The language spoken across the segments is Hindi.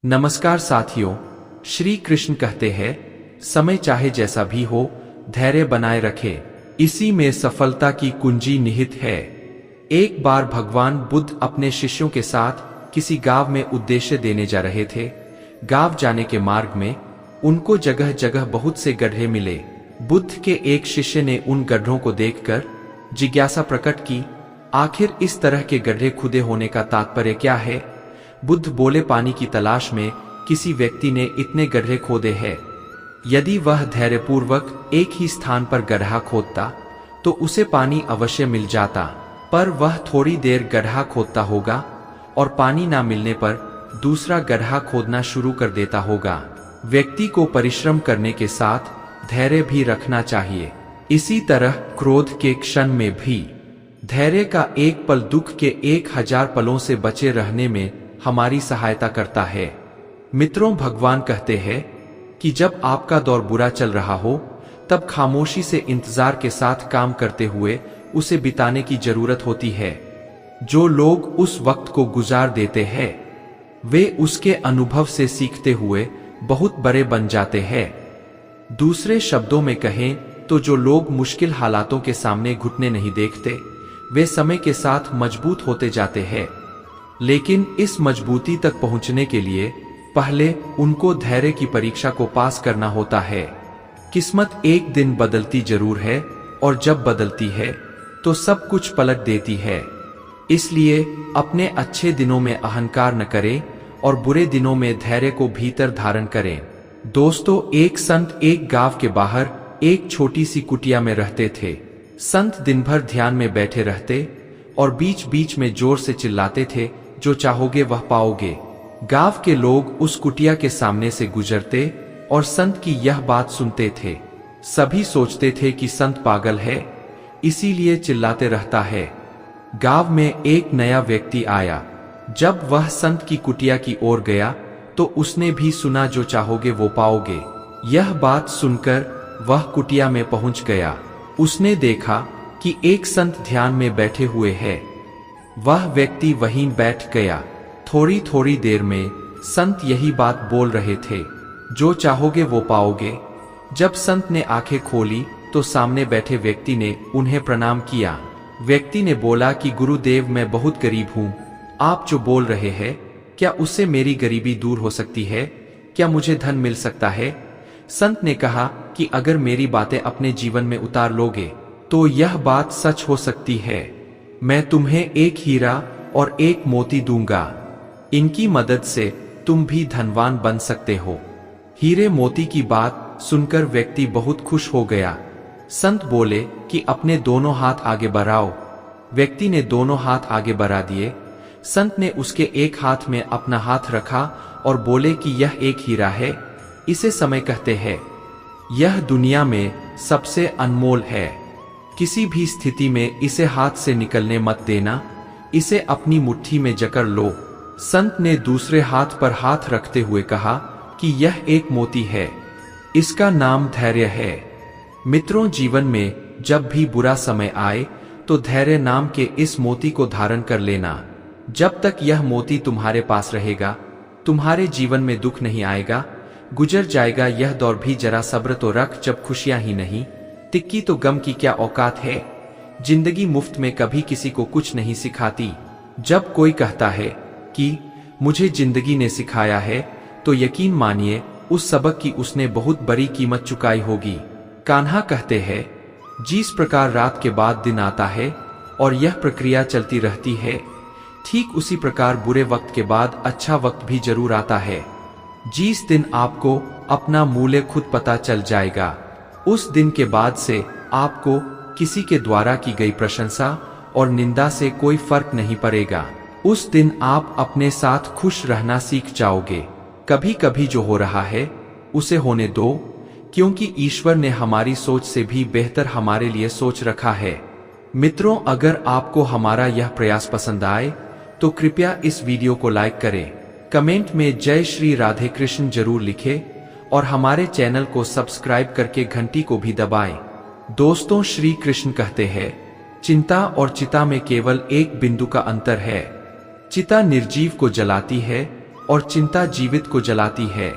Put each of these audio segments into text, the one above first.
नमस्कार साथियों, श्री कृष्ण कहते हैं, समय चाहे जैसा भी हो, धैर्य बनाए रखे, इसी में सफलता की कुंजी निहित है। एक बार भगवान बुद्ध अपने शिष्यों के साथ किसी गांव में उद्देश्य देने जा रहे थे। गांव जाने के मार्ग में उनको जगह जगह बहुत से गड्ढे मिले। बुद्ध के एक शिष्य ने उन गड्ढों को देखकर जिज्ञासा प्रकट की, आखिर इस तरह के गड्ढे खुदे होने का तात्पर्य क्या है? बुद्ध बोले, पानी की तलाश में किसी व्यक्ति ने इतने गड्ढे खोदे हैं। यदि वह धैर्यपूर्वक एक ही स्थान पर गड्ढा खोदता तो उसे पानी अवश्य मिल जाता, पर वह थोड़ी देर गड्ढा खोदता होगा और पानी ना मिलने पर दूसरा गड्ढा खोदना शुरू कर देता होगा। व्यक्ति को परिश्रम करने के साथ धैर्य भी रखना चाहिए। इसी तरह क्रोध के क्षण में भी धैर्य का एक पल दुख के 1000 पलों से बचे रहने में हमारी सहायता करता है। मित्रों, भगवान कहते हैं कि जब आपका दौर बुरा चल रहा हो तब खामोशी से इंतजार के साथ काम करते हुए उसे बिताने की जरूरत होती है। जो लोग उस वक्त को गुजार देते हैं वे उसके अनुभव से सीखते हुए बहुत बड़े बन जाते हैं। दूसरे शब्दों में कहें तो जो लोग मुश्किल हालातों के सामने घुटने नहीं देखते वे समय के साथ मजबूत होते जाते हैं। लेकिन इस मजबूती तक पहुंचने के लिए पहले उनको धैर्य की परीक्षा को पास करना होता है। किस्मत एक दिन बदलती जरूर है और जब बदलती है तो सब कुछ पलट देती है। इसलिए अपने अच्छे दिनों में अहंकार न करें और बुरे दिनों में धैर्य को भीतर धारण करें। दोस्तों, एक संत एक गांव के बाहर एक छोटी सी कुटिया में रहते थे। संत दिन भर ध्यान में बैठे रहते और बीच बीच में जोर से चिल्लाते थे, जो चाहोगे वह पाओगे। गांव के लोग उस कुटिया के सामने से गुजरते और संत की यह बात सुनते थे। सभी सोचते थे कि संत पागल है, इसीलिए चिल्लाते रहता है। गांव में एक नया व्यक्ति आया। जब वह संत की कुटिया की ओर गया तो उसने भी सुना, जो चाहोगे वो पाओगे। यह बात सुनकर वह कुटिया में पहुंच गया। उसने देखा कि एक संत ध्यान में बैठे हुए हैं। वह व्यक्ति वहीं बैठ गया। थोड़ी थोड़ी देर में संत यही बात बोल रहे थे, जो चाहोगे वो पाओगे। जब संत ने आंखें खोली तो सामने बैठे व्यक्ति ने उन्हें प्रणाम किया। व्यक्ति ने बोला कि गुरुदेव, मैं बहुत गरीब हूँ। आप जो बोल रहे हैं, क्या उससे मेरी गरीबी दूर हो सकती है? क्या मुझे धन मिल सकता है? संत ने कहा कि अगर मेरी बातें अपने जीवन में उतार लोगे तो यह बात सच हो सकती है। मैं तुम्हें एक हीरा और एक मोती दूंगा। इनकी मदद से तुम भी धनवान बन सकते हो। हीरे मोती की बात सुनकर व्यक्ति बहुत खुश हो गया। संत बोले कि अपने दोनों हाथ आगे बढ़ाओ। व्यक्ति ने दोनों हाथ आगे बढ़ा दिए। संत ने उसके एक हाथ में अपना हाथ रखा और बोले कि यह एक हीरा है, इसे समय कहते हैं। यह दुनिया में सबसे अनमोल है। किसी भी स्थिति में इसे हाथ से निकलने मत देना, इसे अपनी मुट्ठी में जकड़ लो। संत ने दूसरे हाथ पर हाथ रखते हुए कहा कि यह एक मोती है, इसका नाम धैर्य है। मित्रों, जीवन में जब भी बुरा समय आए तो धैर्य नाम के इस मोती को धारण कर लेना। जब तक यह मोती तुम्हारे पास रहेगा तुम्हारे जीवन में दुख नहीं आएगा। गुजर जाएगा यह दौर भी, जरा सब्र तो रख। जब खुशियां ही नहीं टिक्की तो गम की क्या औकात है। जिंदगी मुफ्त में कभी किसी को कुछ नहीं सिखाती। जब कोई कहता है कि मुझे जिंदगी ने सिखाया है तो यकीन मानिए उस सबक की उसने बहुत बड़ी कीमत चुकाई होगी। कान्हा कहते हैं, जिस प्रकार रात के बाद दिन आता है और यह प्रक्रिया चलती रहती है, ठीक उसी प्रकार बुरे वक्त के बाद अच्छा वक्त भी जरूर आता है। जिस दिन आपको अपना मूल्य खुद पता चल जाएगा, उस दिन के बाद से आपको किसी के द्वारा की गई प्रशंसा और निंदा से कोई फर्क नहीं पड़ेगा। उस दिन आप अपने साथ खुश रहना सीख जाओगे। कभी कभी जो हो रहा है उसे होने दो, क्योंकि ईश्वर ने हमारी सोच से भी बेहतर हमारे लिए सोच रखा है। मित्रों, अगर आपको हमारा यह प्रयास पसंद आए तो कृपया इस वीडियो को लाइक करें, कमेंट में जय श्री राधे कृष्ण जरूर लिखें और हमारे चैनल को सब्सक्राइब करके घंटी को भी दबाएं। दोस्तों, श्री कृष्ण कहते हैं, चिंता और चिता में केवल एक बिंदु का अंतर है। चिता निर्जीव को जलाती है और चिंता जीवित को जलाती है।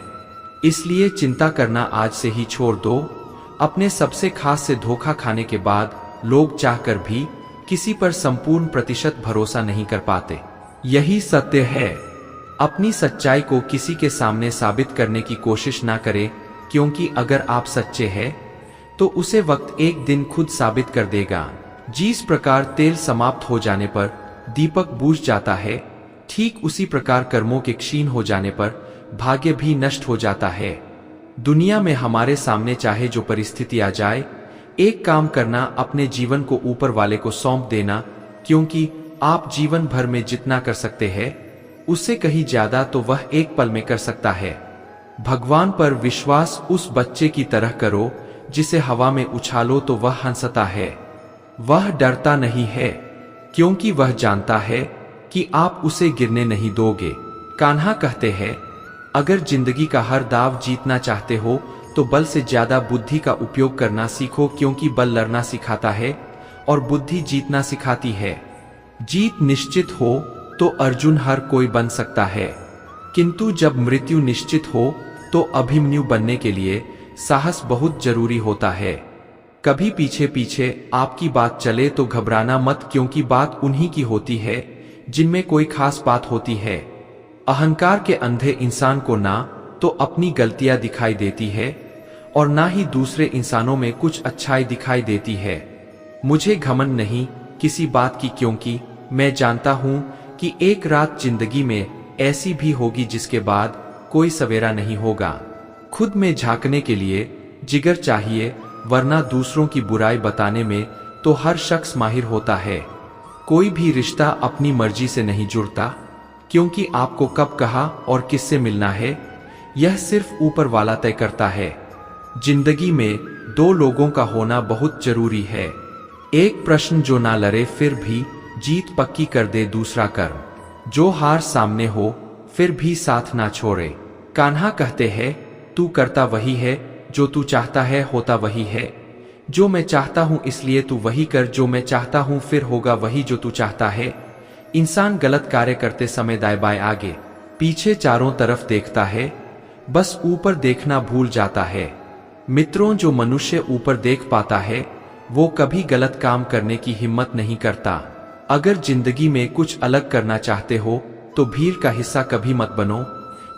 इसलिए चिंता करना आज से ही छोड़ दो। अपने सबसे खास से धोखा खाने के बाद लोग चाहकर भी किसी पर संपूर्ण प्रतिशत भरोसा नहीं कर पाते। यही सत्य है। अपनी सच्चाई को किसी के सामने साबित करने की कोशिश ना करें, क्योंकि अगर आप सच्चे हैं तो उसे वक्त एक दिन खुद साबित कर देगा। जिस प्रकार तेल समाप्त हो जाने पर दीपक बुझ जाता है, ठीक उसी प्रकार कर्मों के क्षीण हो जाने पर भाग्य भी नष्ट हो जाता है। दुनिया में हमारे सामने चाहे जो परिस्थिति आ जाए, एक काम करना, अपने जीवन को ऊपर वाले को सौंप देना, क्योंकि आप जीवन भर में जितना कर सकते हैं उससे कहीं ज्यादा तो वह एक पल में कर सकता है। भगवान पर विश्वास उस बच्चे की तरह करो जिसे हवा में उछालो तो वह हंसता है। वह डरता नहीं है, क्योंकि वह जानता है कि आप उसे गिरने नहीं दोगे। कान्हा कहते हैं, अगर जिंदगी का हर दाव जीतना चाहते हो तो बल से ज्यादा बुद्धि का उपयोग करना सीखो, क्योंकि बल लड़ना सिखाता है और बुद्धि जीतना सिखाती है। जीत निश्चित हो तो अर्जुन हर कोई बन सकता है, किंतु जब मृत्यु निश्चित हो तो अभिमन्यु बनने के लिए साहस बहुत जरूरी होता है। कभी पीछे पीछे आपकी बात चले तो घबराना मत, क्योंकि बात उन्हीं की होती है जिनमें कोई खास बात होती है। अहंकार के अंधे इंसान को ना तो अपनी गलतियां दिखाई देती है और ना ही दूसरे इंसानों में कुछ अच्छाई दिखाई देती है। मुझे घमंड नहीं किसी बात की, क्योंकि मैं जानता हूं कि एक रात जिंदगी में ऐसी भी होगी जिसके बाद कोई सवेरा नहीं होगा। खुद में झांकने के लिए जिगर चाहिए, वरना दूसरों की बुराई बताने में तो हर शख्स माहिर होता है। कोई भी रिश्ता अपनी मर्जी से नहीं जुड़ता, क्योंकि आपको कब कहा और किससे मिलना है यह सिर्फ ऊपर वाला तय करता है। जिंदगी में दो लोगों का होना बहुत जरूरी है। एक प्रश्न जो ना लड़े फिर भी जीत पक्की कर दे, दूसरा कर्म जो हार सामने हो फिर भी साथ ना छोड़े। कान्हा कहते हैं, तू करता वही है जो तू चाहता है, होता वही है जो मैं चाहता हूं, इसलिए तू वही कर जो मैं चाहता हूं, फिर होगा वही जो तू चाहता है। इंसान गलत कार्य करते समय दाएं बाएं आगे पीछे चारों तरफ देखता है, बस ऊपर देखना भूल जाता है। मित्रों, जो मनुष्य ऊपर देख पाता है वो कभी गलत काम करने की हिम्मत नहीं करता। अगर जिंदगी में कुछ अलग करना चाहते हो तो भीड़ का हिस्सा कभी मत बनो,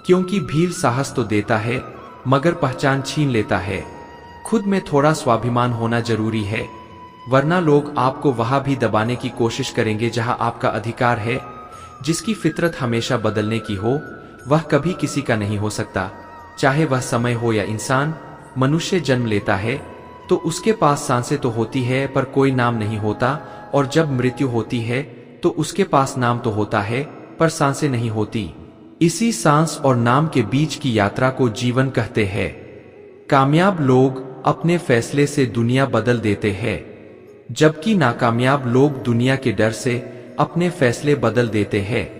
क्योंकि भीड़ साहस तो देता है मगर पहचान छीन लेता है। खुद में थोड़ा स्वाभिमान होना जरूरी है, वरना लोग आपको वहां भी दबाने की कोशिश करेंगे जहां आपका अधिकार है। जिसकी फितरत हमेशा बदलने की हो वह कभी किसी का नहीं हो सकता, चाहे वह समय हो या इंसान। मनुष्य जन्म लेता है तो उसके पास सांसें तो होती है पर कोई नाम नहीं होता, और जब मृत्यु होती है तो उसके पास नाम तो होता है पर सांसें नहीं होती। इसी सांस और नाम के बीच की यात्रा को जीवन कहते हैं। कामयाब लोग अपने फैसले से दुनिया बदल देते हैं, जबकि नाकामयाब लोग दुनिया के डर से अपने फैसले बदल देते हैं।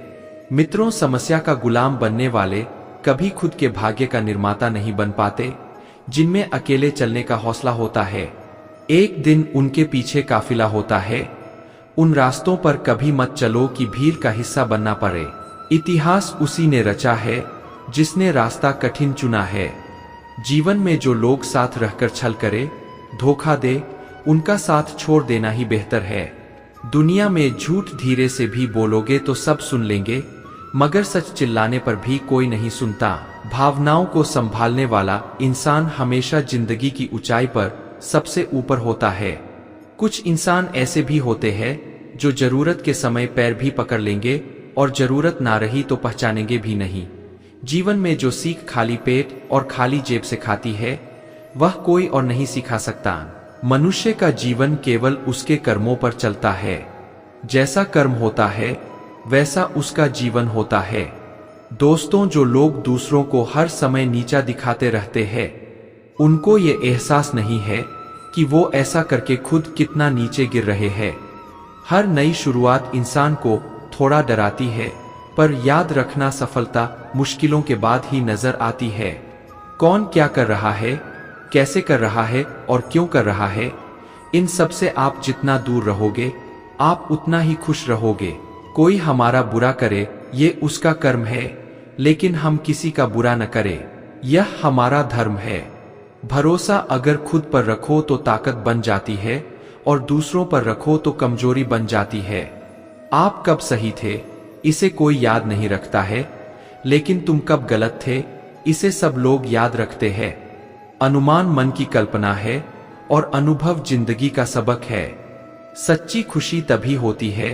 मित्रों, समस्या का गुलाम बनने वाले कभी खुद के भाग्य का निर्माता नहीं बन पाते। जिनमें अकेले चलने का हौसला होता है, एक दिन उनके पीछे काफिला होता है। उन रास्तों पर कभी मत चलो कि भीड़ का हिस्सा बनना पड़े। इतिहास उसी ने रचा है जिसने रास्ता कठिन चुना है। जीवन में जो लोग साथ रहकर छल करे, धोखा दे, उनका साथ छोड़ देना ही बेहतर है। दुनिया में झूठ धीरे से भी बोलोगे तो सब सुन लेंगे, मगर सच चिल्लाने पर भी कोई नहीं सुनता। भावनाओं को संभालने वाला इंसान हमेशा जिंदगी की ऊंचाई पर सबसे ऊपर होता है। कुछ इंसान ऐसे भी होते हैं जो जरूरत के समय पैर भी पकड़ लेंगे और जरूरत ना रही तो पहचानेंगे भी नहीं। जीवन में जो सीख खाली पेट और खाली जेब से खाती है वह कोई और नहीं सिखा सकता। मनुष्य का जीवन केवल उसके कर्मों पर चलता है। जैसा कर्म होता है वैसा उसका जीवन होता है। दोस्तों, जो लोग दूसरों को हर समय नीचा दिखाते रहते हैं उनको ये एहसास नहीं है कि वो ऐसा करके खुद कितना नीचे गिर रहे हैं। हर नई शुरुआत इंसान को थोड़ा डराती है, पर याद रखना सफलता मुश्किलों के बाद ही नजर आती है। कौन क्या कर रहा है, कैसे कर रहा है और क्यों कर रहा है, इन सब से आप जितना दूर रहोगे आप उतना ही खुश रहोगे। कोई हमारा बुरा करे ये उसका कर्म है, लेकिन हम किसी का बुरा न करें, यह हमारा धर्म है। भरोसा अगर खुद पर रखो तो ताकत बन जाती है और दूसरों पर रखो तो कमजोरी बन जाती है। आप कब सही थे इसे कोई याद नहीं रखता है, लेकिन तुम कब गलत थे इसे सब लोग याद रखते हैं। अनुमान मन की कल्पना है और अनुभव जिंदगी का सबक है। सच्ची खुशी तभी होती है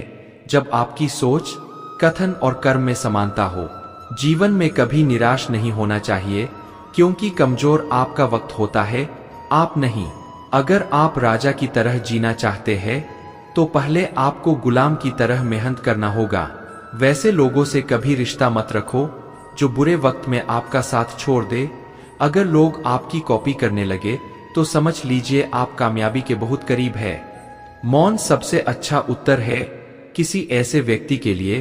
जब आपकी सोच, कथन और कर्म में समानता हो। जीवन में कभी निराश नहीं होना चाहिए, क्योंकि कमजोर आपका वक्त होता है, आप नहीं। अगर आप राजा की तरह जीना चाहते हैं तो पहले आपको गुलाम की तरह मेहनत करना होगा। वैसे लोगों से कभी रिश्ता मत रखो जो बुरे वक्त में आपका साथ छोड़ दे। अगर लोग आपकी कॉपी करने लगे तो समझ लीजिए आप कामयाबी के बहुत करीब है। मौन सबसे अच्छा उत्तर है किसी ऐसे व्यक्ति के लिए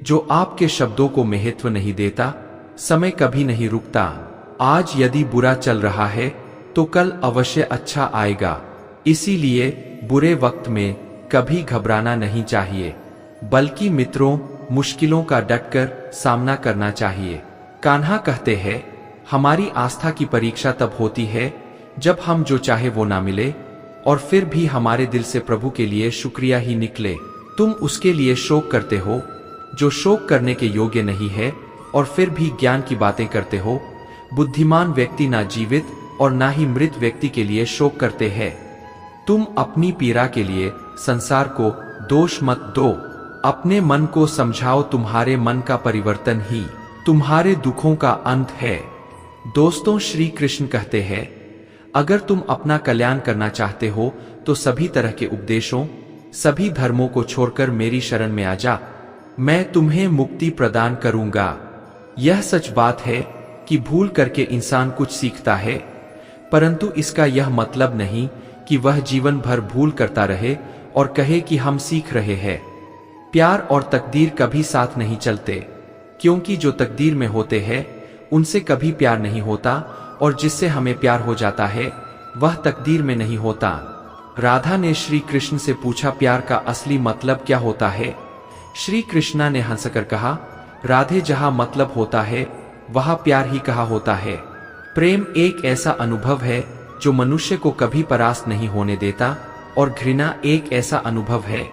जो आपके शब्दों को महत्व नहीं देता। समय कभी नहीं रुकता। आज यदि बुरा चल रहा है तो कल अवश्य अच्छा आएगा। इसीलिए बुरे वक्त में कभी घबराना नहीं चाहिए, बल्कि मित्रों, मुश्किलों का डटकर सामना करना चाहिए। कान्हा कहते हैं, हमारी आस्था की परीक्षा तब होती है जब हम जो चाहे वो ना मिले और फिर भी हमारे दिल से प्रभु के लिए शुक्रिया ही निकले। तुम उसके लिए शोक करते हो जो शोक करने के योग्य नहीं है और फिर भी ज्ञान की बातें करते हो। बुद्धिमान व्यक्ति ना जीवित और ना ही मृत व्यक्ति के लिए शोक करते हैं। तुम अपनी पीड़ा के लिए संसार को दोष मत दो, अपने मन को समझाओ। तुम्हारे मन का परिवर्तन ही तुम्हारे दुखों का अंत है। दोस्तों, श्री कृष्ण कहते हैं, अगर तुम अपना कल्याण करना चाहते हो तो सभी तरह के उपदेशों, सभी धर्मों को छोड़कर मेरी शरण में आ जा, मैं तुम्हें मुक्ति प्रदान करूंगा। यह सच बात है कि भूल करके इंसान कुछ सीखता है, परंतु इसका यह मतलब नहीं कि वह जीवन भर भूल करता रहे और कहे कि हम सीख रहे हैं। प्यार और तकदीर कभी साथ नहीं चलते, क्योंकि जो तकदीर में होते हैं उनसे कभी प्यार नहीं होता और जिससे हमें प्यार हो जाता है वह तकदीर में नहीं होता। राधा ने श्री कृष्ण से पूछा, प्यार का असली मतलब क्या होता है? श्री कृष्णा ने हंसकर कहा, राधे, जहां मतलब होता है वहां प्यार ही कहा होता है। प्रेम एक ऐसा अनुभव है जो मनुष्य को कभी परास्त नहीं होने देता, और घृणा एक ऐसा अनुभव है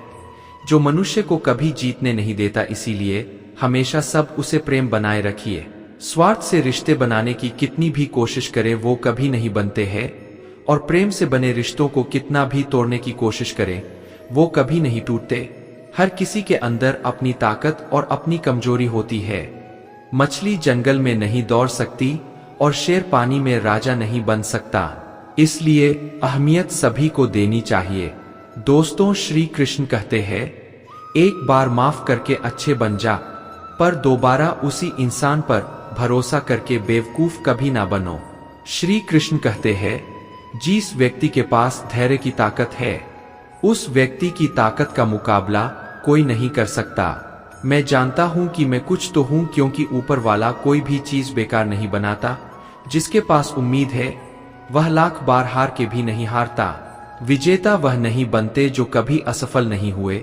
जो मनुष्य को कभी जीतने नहीं देता। इसीलिए हमेशा सब उसे प्रेम बनाए रखिए। स्वार्थ से रिश्ते बनाने की कितनी भी कोशिश करें वो कभी नहीं बनते हैं, और प्रेम से बने रिश्तों को कितना भी तोड़ने की कोशिश करें वो कभी नहीं टूटते। हर किसी के अंदर अपनी ताकत और अपनी कमजोरी होती है। मछली जंगल में नहीं दौड़ सकती और शेर पानी में राजा नहीं बन सकता, इसलिए अहमियत सभी को देनी चाहिए। दोस्तों, श्री कृष्ण कहते हैं, एक बार माफ करके अच्छे बन जा, पर दोबारा उसी इंसान पर भरोसा करके बेवकूफ कभी ना बनो। श्री कृष्ण कहते हैं, जिस व्यक्ति के पास धैर्य की ताकत है उस व्यक्ति की ताकत का मुकाबला कोई नहीं कर सकता। मैं जानता हूं कि मैं कुछ तो हूं, क्योंकि ऊपर वाला कोई भी चीज बेकार नहीं बनाता। जिसके पास उम्मीद है वह लाख बार हार के भी नहीं हारता। विजेता वह नहीं बनते जो कभी असफल नहीं हुए,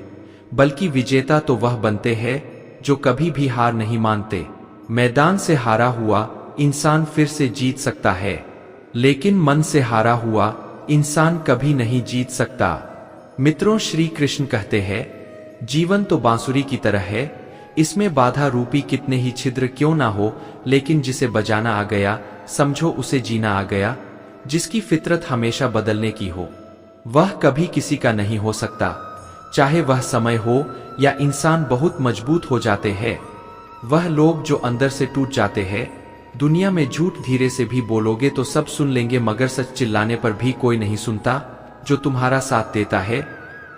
बल्कि विजेता तो वह बनते हैं जो कभी भी हार नहीं मानते। मैदान से हारा हुआ इंसान फिर से जीत सकता है, लेकिन मन से हारा हुआ इंसान कभी नहीं जीत सकता। मित्रों, श्री कृष्ण कहते हैं, जीवन तो बांसुरी की तरह है, इसमें बाधा रूपी कितने ही छिद्र क्यों ना हो, लेकिन जिसे बजाना आ गया समझो उसे जीना आ गया। जिसकी फितरत हमेशा बदलने की हो वह कभी किसी का नहीं हो सकता, चाहे वह समय हो या इंसान बहुत मजबूत हो जाते हैं। वह लोग जो अंदर से टूट जाते हैं, दुनिया में झूठ धीरे से भी बोलोगे तो सब सुन लेंगे, मगर सच चिल्लाने पर भी कोई नहीं सुनता। जो तुम्हारा साथ देता है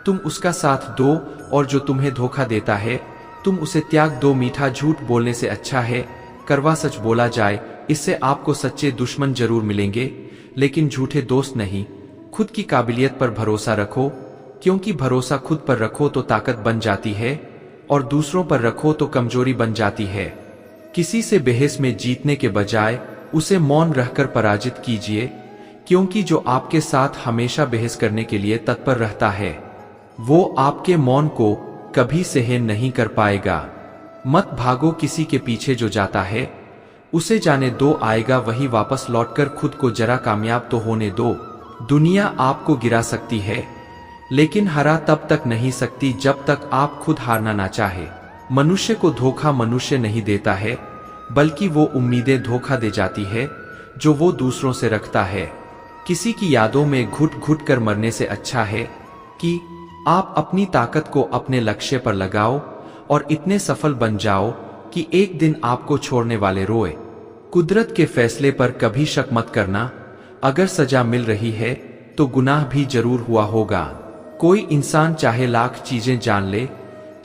तुम उसका साथ दो, और जो तुम्हें धोखा देता है तुम उसे त्याग दो। मीठा झूठ बोलने से अच्छा है कड़वा सच बोला जाए। इससे आपको सच्चे दुश्मन जरूर मिलेंगे, लेकिन झूठे दोस्त नहीं। खुद की काबिलियत पर भरोसा रखो, क्योंकि भरोसा खुद पर रखो तो ताकत बन जाती है, और दूसरों पर रखो तो कमजोरी बन जाती है। किसी से बहस में जीतने के बजाय उसे मौन रहकर पराजित कीजिए, क्योंकि जो आपके साथ हमेशा बहस करने के लिए तत्पर रहता है वो आपके मौन को कभी सहन नहीं कर पाएगा। मत भागो किसी के पीछे, जो जाता है उसे जाने दो, आएगा वही वापस लौटकर, खुद को जरा कामयाब तो होने दो। दुनिया आपको गिरा सकती है, लेकिन हरा तब तक नहीं सकती जब तक आप खुद हारना ना चाहे। मनुष्य को धोखा मनुष्य नहीं देता है, बल्कि वो उम्मीदें धोखा दे जाती है जो वो दूसरों से रखता है। किसी की यादों में घुट घुट कर मरने से अच्छा है कि आप अपनी ताकत को अपने लक्ष्य पर लगाओ और इतने सफल बन जाओ कि एक दिन आपको छोड़ने वाले रोए। कुदरत के फैसले पर कभी शक मत करना। अगर सजा मिल रही है तो गुनाह भी जरूर हुआ होगा। कोई इंसान चाहे लाख चीजें जान ले,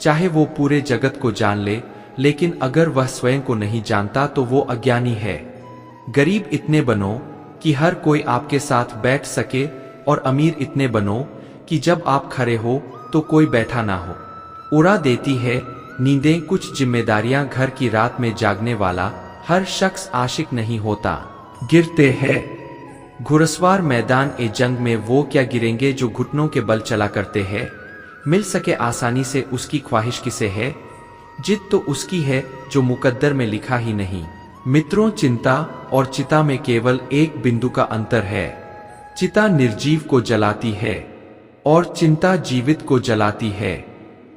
चाहे वो पूरे जगत को जान ले, लेकिन अगर वह स्वयं को नहीं जानता तो वो अज्ञानी है। गरीब इतने बनो कि हर कोई आपके साथ बैठ सके, और अमीर इतने बनो कि जब आप खड़े हो तो कोई बैठा ना हो। उड़ा देती है नींदें कुछ जिम्मेदारियां, घर की रात में जागने वाला हर शख्स आशिक नहीं होता। गिरते हैं घुड़सवार मैदान ए जंग में, वो क्या गिरेंगे जो घुटनों के बल चला करते हैं। मिल सके आसानी से उसकी ख्वाहिश किसे है, जिद तो उसकी है जो मुकद्दर में लिखा ही नहीं। मित्रों, चिंता और चिता में केवल एक बिंदु का अंतर है। चिता निर्जीव को जलाती है और चिंता जीवित को जलाती है।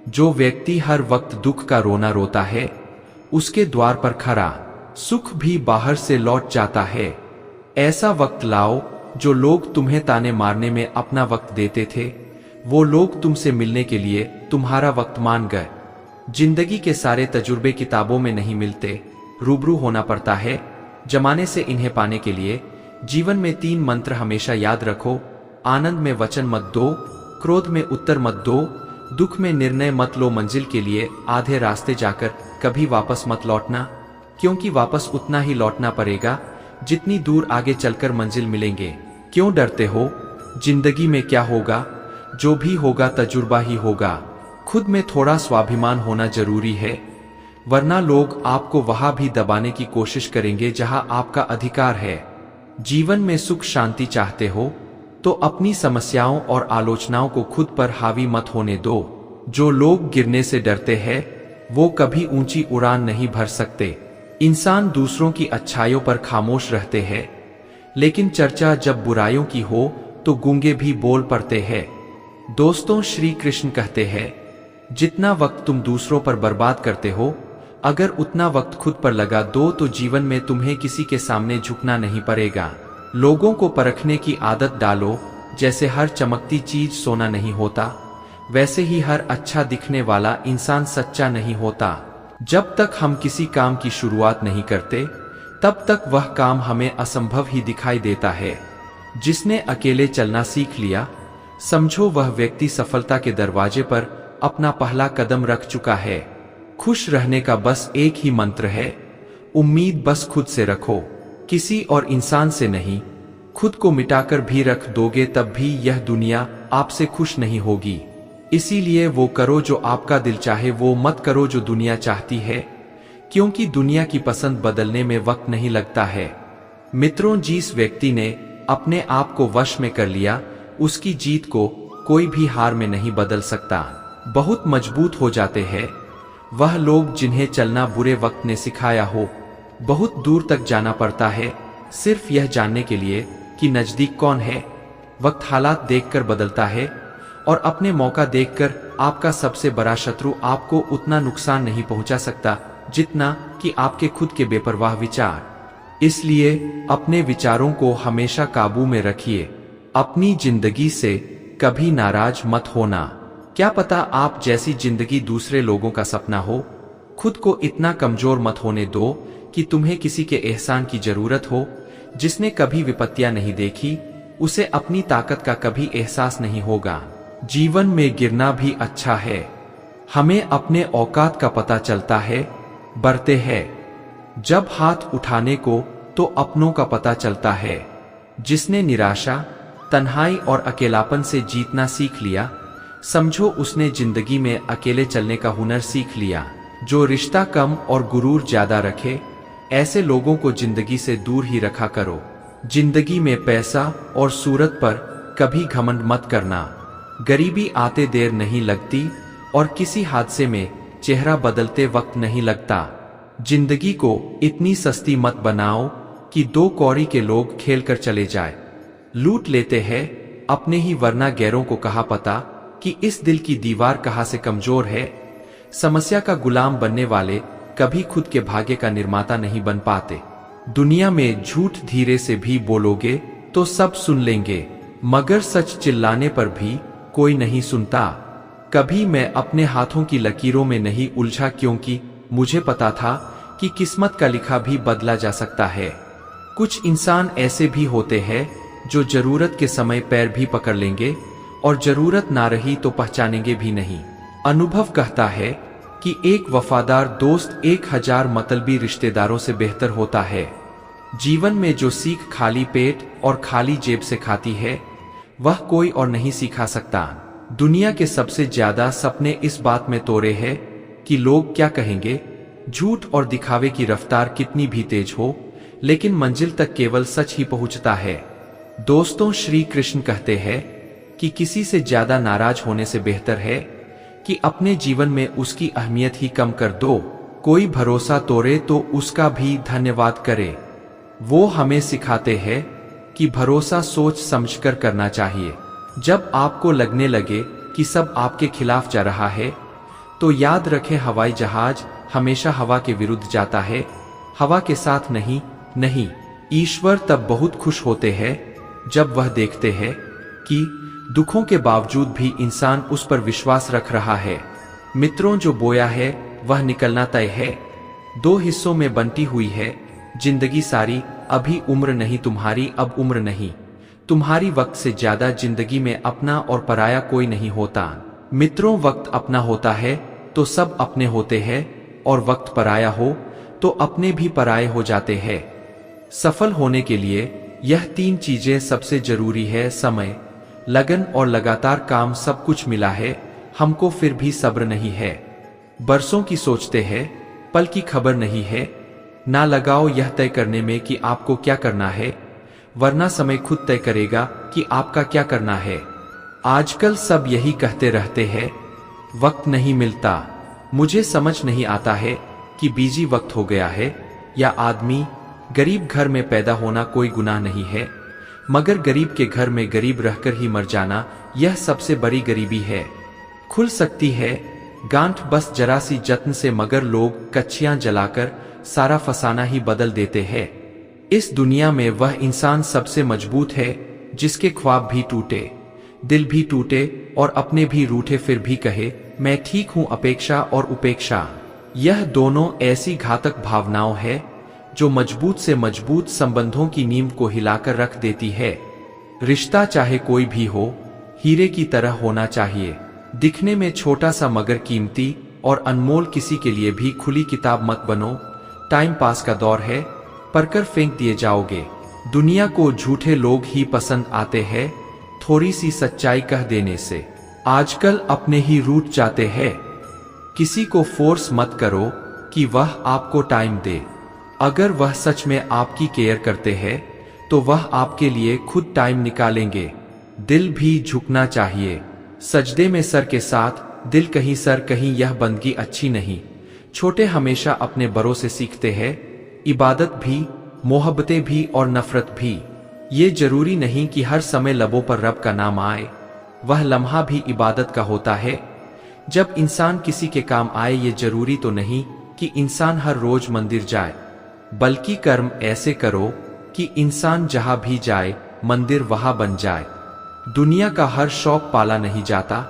जो व्यक्ति हर वक्त दुख का रोना रोता है, उसके द्वार पर खड़ा सुख भी बाहर से लौट जाता है। ऐसा वक्त लाओ जो लोग तुम्हें ताने मारने में अपना वक्त देते थे, वो लोग तुमसे मिलने के लिए तुम्हारा वक्त मान गए। जिंदगी के सारे तजुर्बे किताबों में नहीं मिलते, रूबरू होना पड़ता है जमाने से इन्हें पाने के लिए। जीवन में 3 मंत्र हमेशा याद रखो। आनंद में वचन मत दो, क्रोध में उत्तर मत दो, दुख में निर्णय मत लो। मंजिल के लिए आधे रास्ते जाकर कभी वापस मत लौटना, क्योंकि वापस उतना ही लौटना पड़ेगा जितनी दूर आगे चलकर मंजिल मिलेंगे। क्यों डरते हो? जिंदगी में क्या होगा, जो भी होगा तजुर्बा ही होगा। खुद में थोड़ा स्वाभिमान होना जरूरी है, वरना लोग आपको वहां भी दबाने की कोशिश करेंगे जहां आपका अधिकार है। जीवन में सुख शांति चाहते हो तो अपनी समस्याओं और आलोचनाओं को खुद पर हावी मत होने दो। जो लोग गिरने से डरते हैं वो कभी ऊंची उड़ान नहीं भर सकते। इंसान दूसरों की अच्छाइयों पर खामोश रहते हैं, लेकिन चर्चा जब बुराइयों की हो तो गूंगे भी बोल पड़ते हैं। दोस्तों, श्री कृष्ण कहते हैं, जितना वक्त तुम दूसरों पर बर्बाद करते हो, अगर उतना वक्त खुद पर लगा दो तो जीवन में तुम्हें किसी के सामने झुकना नहीं पड़ेगा। लोगों को परखने की आदत डालो। जैसे हर चमकती चीज सोना नहीं होता, वैसे ही हर अच्छा दिखने वाला इंसान सच्चा नहीं होता। जब तक हम किसी काम की शुरुआत नहीं करते, तब तक वह काम हमें असंभव ही दिखाई देता है। जिसने अकेले चलना सीख लिया, समझो वह व्यक्ति सफलता के दरवाजे पर अपना पहला कदम रख चुका है। खुश रहने का बस एक ही मंत्र है, उम्मीद बस खुद से रखो, किसी और इंसान से नहीं। खुद को मिटाकर भी रख दोगे तब भी यह दुनिया आपसे खुश नहीं होगी। इसीलिए वो करो जो आपका दिल चाहे, वो मत करो जो दुनिया चाहती है, क्योंकि दुनिया की पसंद बदलने में वक्त नहीं लगता है। मित्रों, जिस व्यक्ति ने अपने आप को वश में कर लिया, उसकी जीत को कोई भी हार में नहीं बदल सकता। बहुत मजबूत हो जाते हैं वह लोग जिन्हें चलना बुरे वक्त ने सिखाया हो। बहुत दूर तक जाना पड़ता है सिर्फ यह जानने के लिए कि नजदीक कौन है। वक्त हालात देखकर बदलता है, और अपने मौका देखकर आपका सबसे बड़ा शत्रु आपको उतना नुकसान नहीं पहुंचा सकता जितना कि आपके खुद के बेपरवाह विचार। इसलिए अपने विचारों को हमेशा काबू में रखिए। अपनी जिंदगी से कभी नाराज मत होना। क्या पता आप जैसी जिंदगी दूसरे लोगों का सपना हो। खुद को इतना कमजोर मत होने दो कि तुम्हें किसी के एहसान की जरूरत हो। जिसने कभी विपत्तियां नहीं देखी, उसे अपनी ताकत का कभी एहसास नहीं होगा। जीवन में गिरना भी अच्छा है, हमें अपने औकात का पता चलता है। बढ़ते हैं जब हाथ उठाने को तो अपनों का पता चलता है। जिसने निराशा, तन्हाई और अकेलापन से जीतना सीख लिया, समझो उसने जिंदगी में अकेले चलने का हुनर सीख लिया। जो रिश्ता कम और गुरूर ज्यादा रखे, ऐसे लोगों को जिंदगी से दूर ही रखा करो। जिंदगी में पैसा और सूरत पर कभी घमंड मत करना। गरीबी आते देर नहीं लगती और किसी हादसे में चेहरा बदलते वक्त नहीं लगता। जिंदगी को इतनी सस्ती मत बनाओ कि 2 कौड़ी के लोग खेल कर चले जाए। लूट लेते हैं अपने ही, वरना गैरों को कहा पता कि इस दिल की दीवार कहाँ से कमजोर है। समस्या का गुलाम बनने वाले कभी खुद के भाग्य का निर्माता नहीं बन पाते। दुनिया में झूठ धीरे से भी बोलोगे तो सब सुन लेंगे, मगर सच चिल्लाने पर भी कोई नहीं सुनता। कभी मैं अपने हाथों की लकीरों में नहीं उलझा, क्योंकि मुझे पता था कि किस्मत का लिखा भी बदला जा सकता है। कुछ इंसान ऐसे भी होते हैं जो जरूरत के समय पैर भी पकड़ लेंगे और जरूरत ना रही तो पहचानेंगे भी नहीं। अनुभव कहता है कि एक वफादार दोस्त 1000 मतलबी रिश्तेदारों से बेहतर होता है। जीवन में जो सीख खाली पेट और खाली जेब से खाती है, वह कोई और नहीं सिखा सकता। दुनिया के सबसे ज्यादा सपने इस बात में तोड़े हैं कि लोग क्या कहेंगे। झूठ और दिखावे की रफ्तार कितनी भी तेज हो, लेकिन मंजिल तक केवल सच ही पहुंचता है। दोस्तों, श्री कृष्ण कहते हैं कि किसी से ज्यादा नाराज होने से बेहतर है कि अपने जीवन में उसकी अहमियत ही कम कर दो। कोई भरोसा तोड़े तो उसका भी धन्यवाद करे। वो हमें सिखाते हैं कि भरोसा सोच समझकर करना चाहिए। जब आपको लगने लगे कि सब आपके खिलाफ जा रहा है, तो याद रखें हवाई जहाज हमेशा हवा के विरुद्ध जाता है, हवा के साथ नहीं। नहीं, ईश्वर तब बहुत खुश होते हैं जब वह देखते हैं कि दुखों के बावजूद भी इंसान उस पर विश्वास रख रहा है। मित्रों, जो बोया है वह निकलना तय है। 2 हिस्सों में बंटी हुई है जिंदगी सारी। अभी उम्र नहीं तुम्हारी, अब उम्र नहीं तुम्हारी। वक्त से ज्यादा जिंदगी में अपना और पराया कोई नहीं होता। मित्रों, वक्त अपना होता है तो सब अपने होते हैं, और वक्त पराया हो तो अपने भी पराये हो जाते हैं। सफल होने के लिए यह 3 चीजें सबसे जरूरी है: समय, लगन और लगातार काम। सब कुछ मिला है हमको, फिर भी सब्र नहीं है। बरसों की सोचते हैं, पल की खबर नहीं है। ना लगाओ यह तय करने में कि आपको क्या करना है, वरना समय खुद तय करेगा कि आपका क्या करना है। आजकल सब यही कहते रहते हैं, वक्त नहीं मिलता। मुझे समझ नहीं आता है कि बिजी वक्त हो गया है या आदमी। गरीब घर में पैदा होना कोई गुनाह नहीं है, मगर गरीब के घर में गरीब रहकर ही मर जाना, यह सबसे बड़ी गरीबी है। खुल सकती है गांठ बस जरा सी जत्न से, मगर लोग कच्चियां जलाकर सारा फसाना ही बदल देते हैं। इस दुनिया में वह इंसान सबसे मजबूत है जिसके ख्वाब भी टूटे, दिल भी टूटे और अपने भी रूठे, फिर भी कहे मैं ठीक हूं। अपेक्षा और उपेक्षा, यह दोनों ऐसी घातक भावनाओं है जो मजबूत से मजबूत संबंधों की नींव को हिलाकर रख देती है। रिश्ता चाहे कोई भी हो, हीरे की तरह होना चाहिए। दिखने में छोटा सा मगर कीमती और अनमोल। किसी के लिए भी खुली किताब मत बनो। टाइम पास का दौर है, पढ़कर फेंक दिए जाओगे। दुनिया को झूठे लोग ही पसंद आते हैं, थोड़ी सी सच्चाई कह देने से। आजकल अपने ही रूठ जाते हैं। किसी को फोर्स मत करो कि वह आपको टाइम दे। अगर वह सच में आपकी केयर करते हैं तो वह आपके लिए खुद टाइम निकालेंगे। दिल भी झुकना चाहिए, सजदे में सर के साथ दिल कहीं सर कहीं, यह बंदगी अच्छी नहीं। छोटे हमेशा अपने बड़ों से सीखते हैं, इबादत भी, मोहब्बतें भी और नफरत भी। ये जरूरी नहीं कि हर समय लबों पर रब का नाम आए, वह लम्हा भी इबादत का होता है। जब इंसान किसी के काम आए, ये जरूरी तो नहीं कि इंसान हर रोज मंदिर जाए, बल्कि कर्म ऐसे करो कि इंसान जहां भी जाए मंदिर वहां बन जाए। दुनिया का हर शौक पाला नहीं जाता,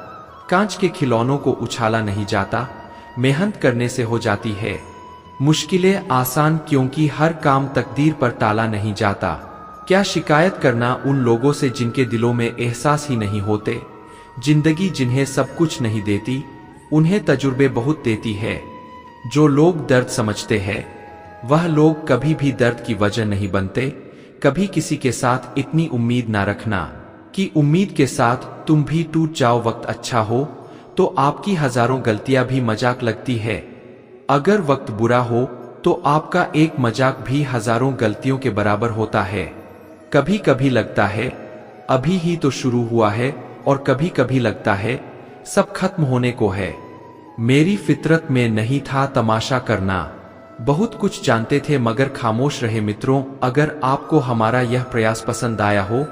कांच के खिलौनों को उछाला नहीं जाता। मेहनत करने से हो जाती है मुश्किलें आसान, क्योंकि हर काम तकदीर पर टाला नहीं जाता। क्या शिकायत करना उन लोगों से जिनके दिलों में एहसास ही नहीं होते। जिंदगी जिन्हें सब कुछ नहीं देती, उन्हें तजुर्बे बहुत देती है। जो लोग दर्द समझते हैं वह लोग कभी भी दर्द की वजह नहीं बनते। कभी किसी के साथ इतनी उम्मीद ना रखना कि उम्मीद के साथ तुम भी टूट जाओ। वक्त अच्छा हो तो आपकी हजारों गलतियां भी मजाक लगती है। अगर वक्त बुरा हो तो आपका एक मजाक भी हजारों गलतियों के बराबर होता है। कभी कभी लगता है अभी ही तो शुरू हुआ है, और कभी कभी लगता है सब खत्म होने को है। मेरी फितरत में नहीं था तमाशा करना। बहुत कुछ जानते थे मगर खामोश रहे। मित्रों, अगर आपको हमारा यह प्रयास पसंद आया हो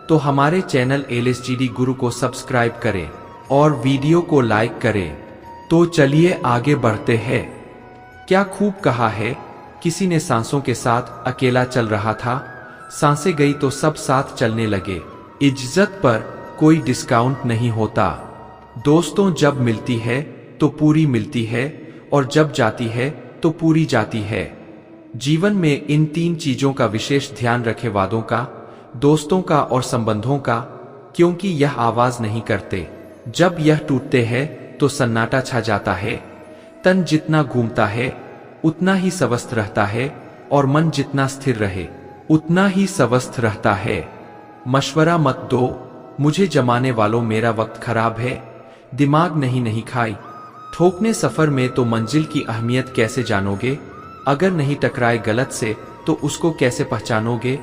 तो हमारे चैनल LSGD गुरु को सब्सक्राइब करें और वीडियो को लाइक करें। तो चलिए आगे बढ़ते हैं। क्या खूब कहा है, किसी ने सांसों के साथ अकेला चल रहा था, सांसें गई तो सब साथ चलने लगे। इज्जत पर कोई डिस्काउंट नहीं होता। दोस्तों जब मिलती है तो पूरी मिलती है और जब जाती है तो पूरी जाती है। जीवन में इन 3 चीजों का विशेष ध्यान रखें, वादों का, दोस्तों का और संबंधों का, क्योंकि यह आवाज नहीं करते। जब यह टूटते हैं तो सन्नाटा छा जाता है। तन जितना घूमता है उतना ही स्वस्थ रहता है और मन जितना स्थिर रहे उतना ही स्वस्थ रहता है। मशवरा मत दो मुझे जमाने वालों, मेरा वक्त खराब है, दिमाग नहीं खाई। ठोकने सफर में तो मंजिल की अहमियत कैसे जानोगे? अगर नहीं टकराए गलत से तो उसको कैसे पहचानोगे?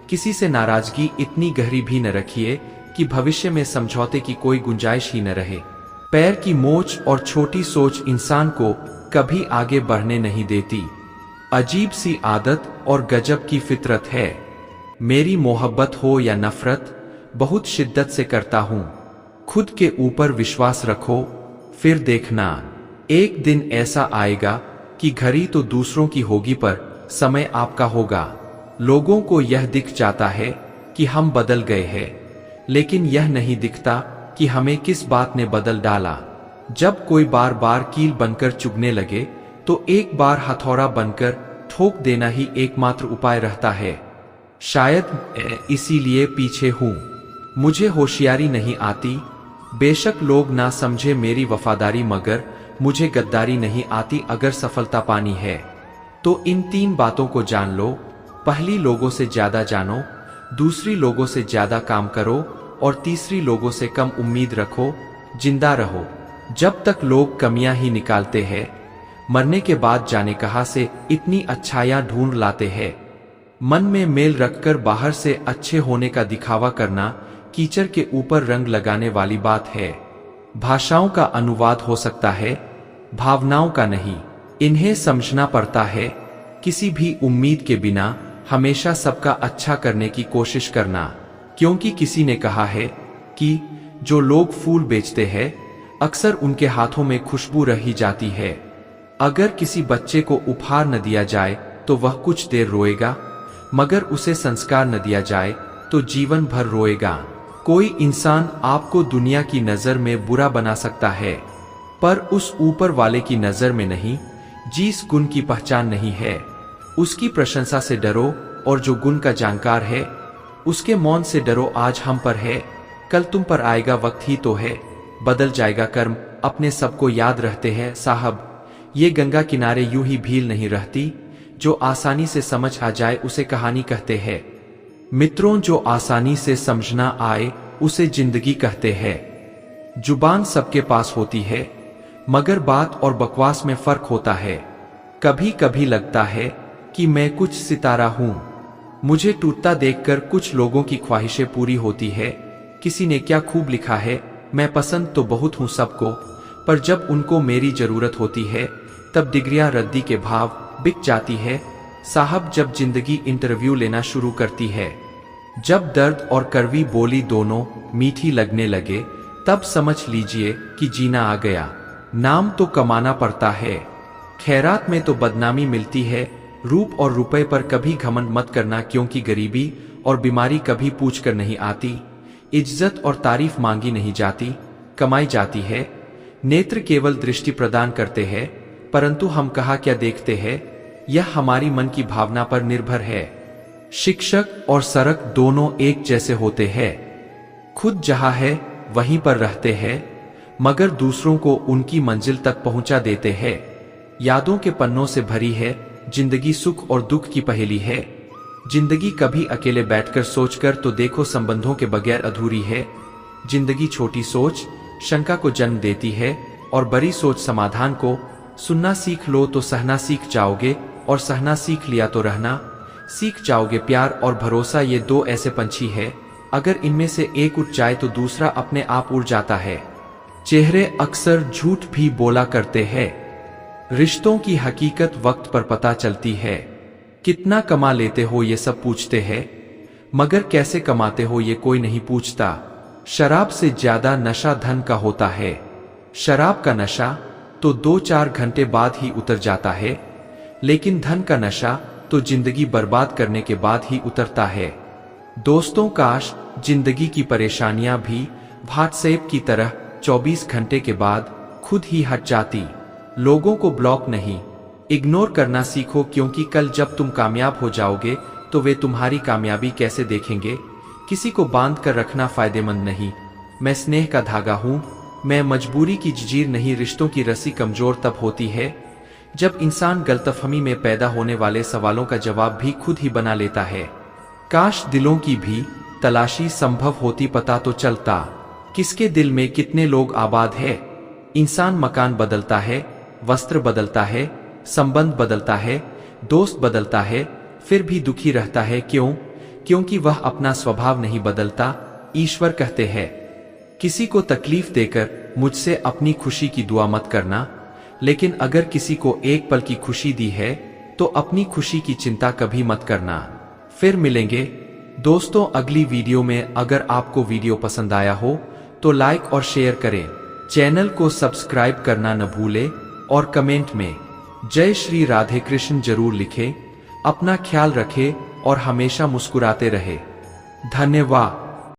किसी से नाराजगी इतनी गहरी भी न रखिए कि भविष्य में समझौते की कोई गुंजाइश ही न रहे। पैर की मोच और छोटी सोच इंसान को कभी आगे बढ़ने नहीं देती। अजीब सी आदत और गजब की फितरत है। मेरी मोहब्बत हो या नफरत, बहुत शिद्दत से करता हूं। खुद के ऊपर विश्वास रखो, फिर देखना एक दिन ऐसा आएगा कि घड़ी तो दूसरों की होगी पर समय आपका होगा। लोगों को यह दिख जाता है कि हम बदल गए हैं, लेकिन यह नहीं दिखता कि हमें किस बात ने बदल डाला। जब कोई बार बार कील बनकर चुभने लगे तो एक बार हथौड़ा बनकर ठोक देना ही एकमात्र उपाय रहता है। शायद इसीलिए पीछे हूं। मुझे होशियारी नहीं आती। बेशक लोग ना समझे मेरी वफादारी, मगर मुझे गद्दारी नहीं आती। अगर सफलता पानी है तो इन 3 बातों को जान लो। पहली, लोगों से ज्यादा जानो। दूसरी, लोगों से ज्यादा काम करो। और तीसरी, लोगों से कम उम्मीद रखो। जिंदा रहो। जब तक लोग कमियां ही निकालते हैं, मरने के बाद जाने कहां से इतनी अच्छाइयां ढूंढ लाते हैं। मन में मेल रखकर बाहर से अच्छे होने का दिखावा करना कीचड़ के ऊपर रंग लगाने वाली बात है। भाषाओं का अनुवाद हो सकता है, भावनाओं का नहीं। इन्हें समझना पड़ता है। किसी भी उम्मीद के बिना हमेशा सबका अच्छा करने की कोशिश करना, क्योंकि किसी ने कहा है कि जो लोग फूल बेचते हैं अक्सर उनके हाथों में खुशबू रह ही जाती है। अगर किसी बच्चे को उपहार न दिया जाए तो वह कुछ देर रोएगा, मगर उसे संस्कार न दिया जाए तो जीवन भर रोएगा। कोई इंसान आपको दुनिया की नजर में बुरा बना सकता है, पर उस ऊपर वाले की नजर में नहीं। जिस गुण की पहचान नहीं है उसकी प्रशंसा से डरो, और जो गुण का जानकार है उसके मौन से डरो। आज हम पर है, कल तुम पर आएगा। वक्त ही तो है, बदल जाएगा कर्म। अपने सबको याद रहते हैं साहब, ये गंगा किनारे यूं ही भील नहीं रहती। जो आसानी से समझ आ जाए उसे कहानी कहते हैं। मित्रों, जो आसानी से समझना आए उसे जिंदगी कहते हैं। जुबान सबके पास होती है, मगर बात और बकवास में फर्क होता है। कभी कभी लगता है कि मैं कुछ सितारा हूं। मुझे टूटता देखकर कुछ लोगों की ख्वाहिशें पूरी होती है। किसी ने क्या खूब लिखा है, मैं पसंद तो बहुत हूं सबको, पर जब उनको मेरी जरूरत होती है तब डिग्रियां रद्दी के भाव बिक जाती है। साहब, जब जिंदगी इंटरव्यू लेना शुरू करती है, जब दर्द और कड़वी बोली दोनों मीठी लगने लगे, तब समझ लीजिए कि जीना आ गया। नाम तो कमाना पड़ता है, खैरात में तो बदनामी मिलती है। रूप और रुपए पर कभी घमंड मत करना, क्योंकि गरीबी और बीमारी कभी पूछ कर नहीं आती। इज्जत और तारीफ मांगी नहीं जाती, कमाई जाती है। नेत्र केवल दृष्टि प्रदान करते हैं, परंतु हम कहाँ क्या देखते हैं यह हमारी मन की भावना पर निर्भर है। शिक्षक और सड़क दोनों एक जैसे होते हैं। खुद जहां है वहीं पर रहते हैं, मगर दूसरों को उनकी मंजिल तक पहुंचा देते हैं। यादों के पन्नों से भरी है जिंदगी, सुख और दुख की पहेली है। जिंदगी कभी अकेले बैठकर सोचकर तो देखो, संबंधों के बगैर अधूरी है। जिंदगी छोटी सोच शंका को जन्म देती है, और बड़ी सोच समाधान को। सुनना सीख लो तो सहना सीख जाओगे, और सहना सीख लिया तो रहना सीख जाओगे। प्यार और भरोसा ये 2 ऐसे पंछी है, अगर इनमें से एक उड़ जाए तो दूसरा अपने आप उड़ जाता है। चेहरे अक्सर झूठ भी बोला करते हैं। रिश्तों की हकीकत वक्त पर पता चलती है। कितना कमा लेते हो ये सब पूछते हैं, मगर कैसे कमाते हो ये कोई नहीं पूछता। शराब से ज्यादा नशा धन का होता है। शराब का नशा तो 2-4 घंटे बाद ही उतर जाता है, लेकिन धन का नशा तो जिंदगी बर्बाद करने के बाद ही उतरता है। दोस्तों, काश जिंदगी की परेशानियां भी व्हाट्सएप की तरह 24 घंटे के बाद खुद ही हट जाती। लोगों को ब्लॉक नहीं, इग्नोर करना सीखो, क्योंकि कल जब तुम कामयाब हो जाओगे तो वे तुम्हारी कामयाबी कैसे देखेंगे। किसी को बांध कर रखना फायदेमंद नहीं। मैं स्नेह का धागा हूं, मैं मजबूरी की जंजीर नहीं। रिश्तों की रस्सी कमजोर तब होती है जब इंसान गलतफहमी में पैदा होने वाले सवालों का जवाब भी खुद ही बना लेता है। काश दिलों की भी तलाशी संभव होती, पता तो चलता किसके दिल में कितने लोग आबाद है। इंसान मकान बदलता है, वस्त्र बदलता है, संबंध बदलता है, दोस्त बदलता है, फिर भी दुखी रहता है। क्यों? क्योंकि वह अपना स्वभाव नहीं बदलता। ईश्वर कहते हैं, किसी को तकलीफ देकर मुझसे अपनी खुशी की दुआ मत करना, लेकिन अगर किसी को एक पल की खुशी दी है तो अपनी खुशी की चिंता कभी मत करना। फिर मिलेंगे दोस्तों अगली वीडियो में। अगर आपको वीडियो पसंद आया हो तो लाइक और शेयर करें, चैनल को सब्सक्राइब करना न भूलें और कमेंट में जय श्री राधे कृष्ण जरूर लिखें। अपना ख्याल रखें और हमेशा मुस्कुराते रहे। धन्यवाद।